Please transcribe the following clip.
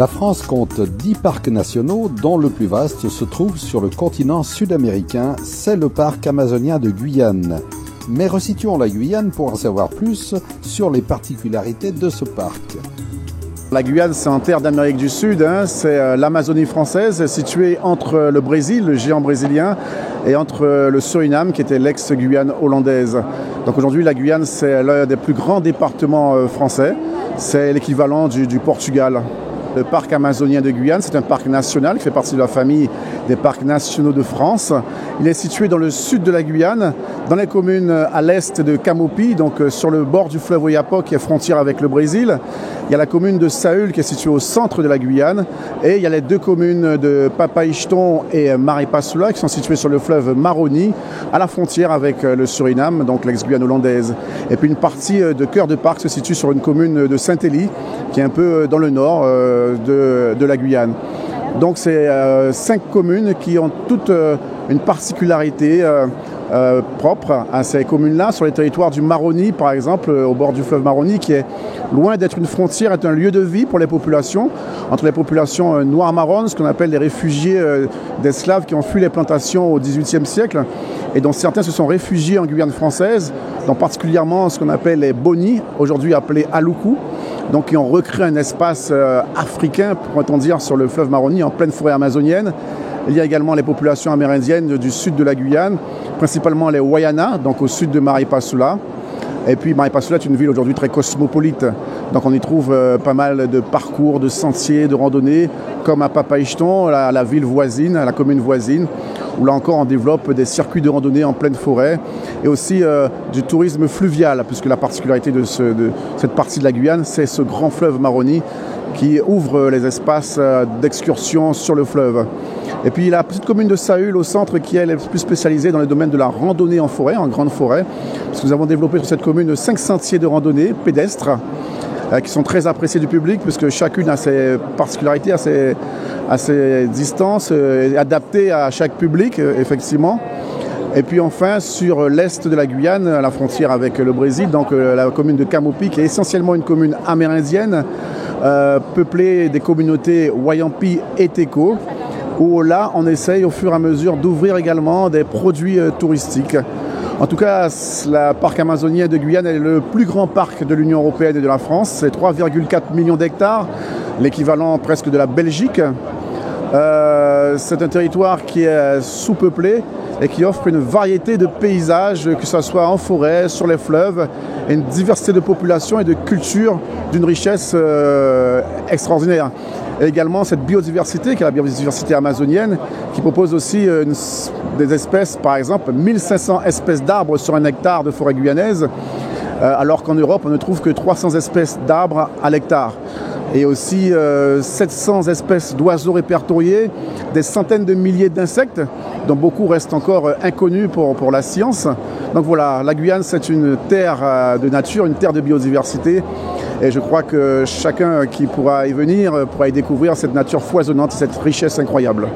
La France compte 10 parcs nationaux dont le plus vaste se trouve sur le continent sud-américain, c'est le parc amazonien de Guyane. Mais resituons la Guyane pour en savoir plus sur les particularités de ce parc. La Guyane, c'est en terre d'Amérique du Sud, c'est l'Amazonie française, située entre le Brésil, le géant brésilien, et entre le Suriname, qui était l'ex-Guyane hollandaise. Donc aujourd'hui, la Guyane, c'est l'un des plus grands départements français, c'est l'équivalent du Portugal. Le parc amazonien de Guyane, c'est un parc national qui fait partie de la famille des parcs nationaux de France. Il est situé dans le sud de la Guyane, dans les communes à l'est de Camopi, donc sur le bord du fleuve Oyapock qui est frontière avec le Brésil. Il y a la commune de Saül qui est située au centre de la Guyane et il y a les deux communes de Papaïchton et Maripasoula qui sont situées sur le fleuve Maroni à la frontière avec le Suriname, donc l'ex-Guyane hollandaise. Et puis une partie de cœur de parc se situe sur une commune de Saint-Élie qui est un peu dans le nord de la Guyane. Donc c'est 5 communes qui ont toutes une particularité propre à ces communes-là. Sur les territoires du Maroni, par exemple, au bord du fleuve Maroni, qui est loin d'être une frontière, est un lieu de vie pour les populations, entre les populations noires marronnes, ce qu'on appelle les réfugiés d'esclaves qui ont fui les plantations au XVIIIe siècle, et dont certains se sont réfugiés en Guyane française, dont particulièrement ce qu'on appelle les Boni, aujourd'hui appelés Aloukou, donc qui ont recréé un espace africain, pourrait-on dire, sur le fleuve Maroni, en pleine forêt amazonienne. Il y a également les populations amérindiennes du sud de la Guyane, principalement les Wayana, donc au sud de Maripasoula. Et puis Maripasoula est une ville aujourd'hui très cosmopolite, donc on y trouve pas mal de parcours, de sentiers, de randonnées, comme à Papaïchton, la ville voisine, la commune voisine, où là encore on développe des circuits de randonnée en pleine forêt, et aussi du tourisme fluvial, puisque la particularité de cette partie de la Guyane, c'est ce grand fleuve Maroni qui ouvre les espaces d'excursion sur le fleuve. Et puis la petite commune de Saül au centre qui elle, est plus spécialisée dans le domaine de la randonnée en forêt, en grande forêt, parce que nous avons développé sur cette commune 5 sentiers de randonnée pédestres qui sont très appréciés du public, puisque chacune a ses particularités, a ses distances, adaptées à chaque public, effectivement. Et puis enfin, sur l'est de la Guyane, à la frontière avec le Brésil, donc la commune de Camopi, qui est essentiellement une commune amérindienne, peuplée des communautés Wayampi et Teko, où là, on essaye au fur et à mesure d'ouvrir également des produits touristiques. En tout cas, le parc amazonien de Guyane est le plus grand parc de l'Union européenne et de la France. C'est 3,4 millions d'hectares, l'équivalent presque de la Belgique. C'est un territoire qui est sous-peuplé et qui offre une variété de paysages, que ce soit en forêt, sur les fleuves, et une diversité de populations et de cultures d'une richesse extraordinaire. Et également cette biodiversité, qui est la biodiversité amazonienne, qui propose aussi des espèces, par exemple 1500 espèces d'arbres sur 1 hectare de forêt guyanaise, alors qu'en Europe, on ne trouve que 300 espèces d'arbres à l'hectare. Et aussi 700 espèces d'oiseaux répertoriés, des centaines de milliers d'insectes, dont beaucoup restent encore inconnus pour la science. Donc voilà, la Guyane, c'est une terre de nature, une terre de biodiversité. Et je crois que chacun qui pourra y venir pourra y découvrir cette nature foisonnante, cette richesse incroyable.